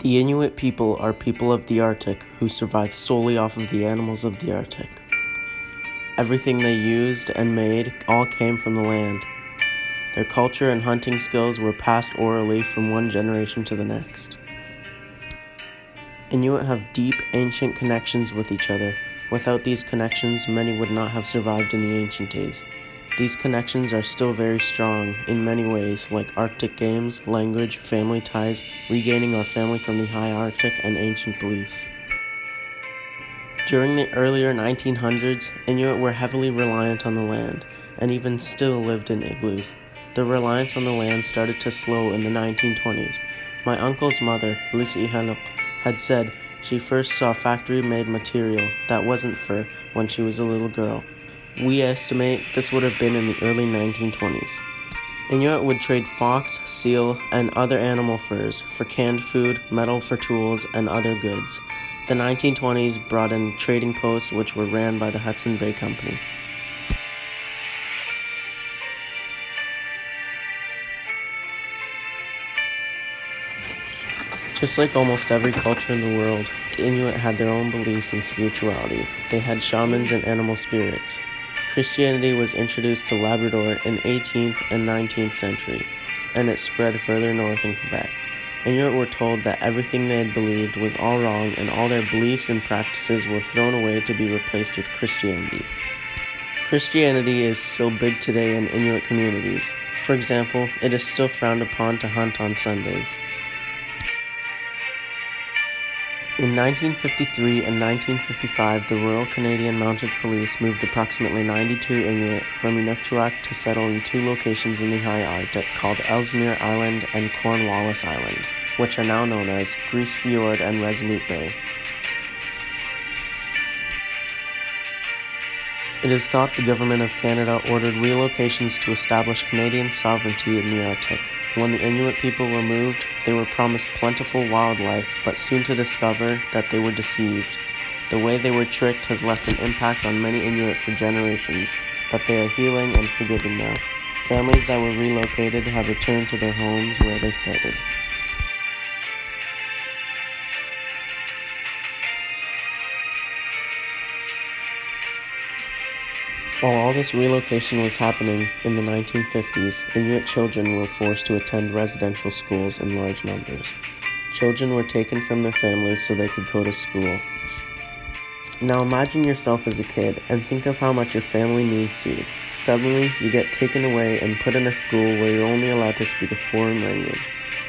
The Inuit people are people of the Arctic who survive solely off of the animals of the Arctic. Everything they used and made all came from the land. Their culture and hunting skills were passed orally from one generation to the next. Inuit have deep, ancient connections with each other. Without these connections, many would not have survived in the ancient days. These connections are still very strong in many ways, like Arctic games, language, family ties, regaining our family from the high Arctic, and ancient beliefs. During the earlier 1900s, Inuit were heavily reliant on the land, and even still lived in igloos. The reliance on the land started to slow in the 1920s. My uncle's mother, Legace, had said she first saw factory-made material that wasn't fur when she was a little girl. We estimate this would have been in the early 1920s. Inuit would trade fox, seal, and other animal furs for canned food, metal for tools, and other goods. The 1920s brought in trading posts which were ran by the Hudson Bay Company. Just like almost every culture in the world, the Inuit had their own beliefs and spirituality. They had shamans and animal spirits. Christianity was introduced to Labrador in 18th and 19th century, and it spread further north in Quebec. Inuit were told that everything they had believed was all wrong and all their beliefs and practices were thrown away to be replaced with Christianity. Christianity is still big today in Inuit communities. For example, it is still frowned upon to hunt on Sundays. In 1953 and 1955, the Royal Canadian Mounted Police moved approximately 92 Inuit from Nowkawalk to settle in two locations in the high Arctic called Ellesmere Island and Cornwallis Island, which are now known as Grise Fiord and Resolute Bay. It is thought the Government of Canada ordered relocations to establish Canadian sovereignty in the Arctic. When the Inuit people were moved, they were promised plentiful wildlife, but soon to discover that they were deceived. The way they were tricked has left an impact on many Inuit for generations, but they are healing and forgiving now. Families that were relocated have returned to their homes where they started. While all this relocation was happening in the 1950s, Inuit children were forced to attend residential schools in large numbers. Children were taken from their families so they could go to school. Now imagine yourself as a kid and think of how much your family means to you. Suddenly, you get taken away and put in a school where you're only allowed to speak a foreign language.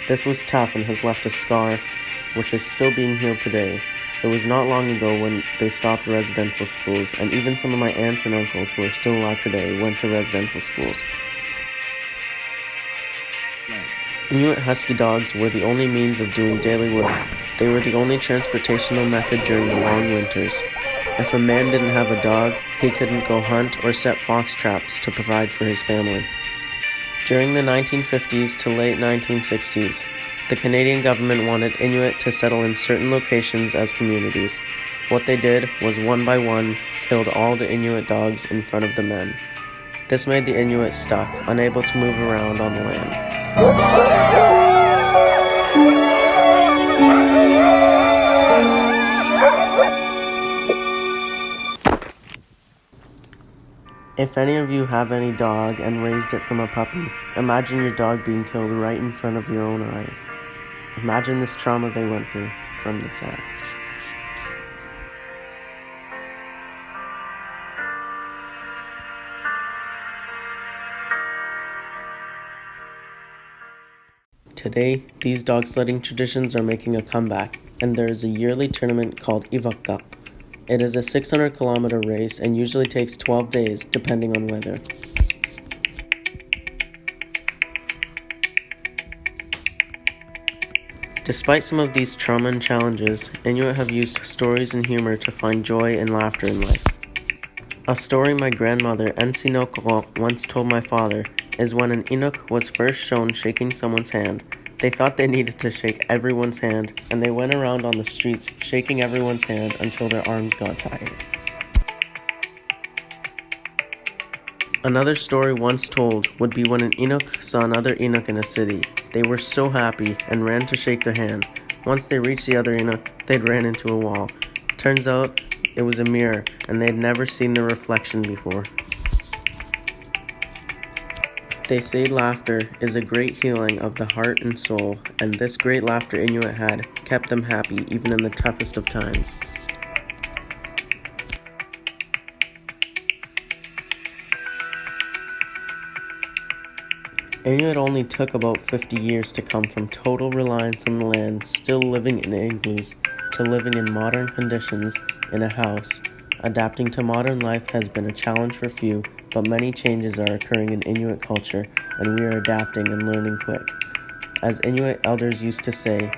This was tough and has left a scar, which is still being healed today. It was not long ago when they stopped residential schools, and even some of my aunts and uncles who are still alive today went to residential schools. Inuit husky dogs were the only means of doing daily work. They were the only transportational method during the long winters. If a man didn't have a dog, he couldn't go hunt or set fox traps to provide for his family. During the 1950s to late 1960s, the Canadian government wanted Inuit to settle in certain locations as communities. What they did was one by one killed all the Inuit dogs in front of the men. This made the Inuit stuck, unable to move around on the land. If any of you have any dog and raised it from a puppy, imagine your dog being killed right in front of your own eyes. Imagine this trauma they went through from this act. Today, these dog sledding traditions are making a comeback, and there is a yearly tournament called Nowkawalk. It is a 600-kilometer race and usually takes 12 days, depending on weather. Despite some of these trauma and challenges, Inuit have used stories and humor to find joy and laughter in life. A story my grandmother, Nowkawalk, once told my father is when an Inuk was first shown shaking someone's hand. They thought they needed to shake everyone's hand, and they went around on the streets shaking everyone's hand until their arms got tired. Another story once told would be when an Inuk saw another Inuk in a city. They were so happy and ran to shake their hand, Once they reached the other Inuk, they'd ran into a wall. Turns out it was a mirror, and they'd never seen the reflection before. They say laughter is a great healing of the heart and soul, and this great laughter Inuit had kept them happy even in the toughest of times. Inuit only took about 50 years to come from total reliance on the land, still living in igloos, to living in modern conditions in a house. Adapting to modern life has been a challenge for few, but many changes are occurring in Inuit culture, and we are adapting and learning quick. As Inuit elders used to say,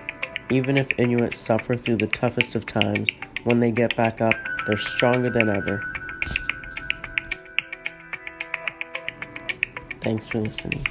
even if Inuits suffer through the toughest of times, when they get back up, they're stronger than ever. Thanks for listening.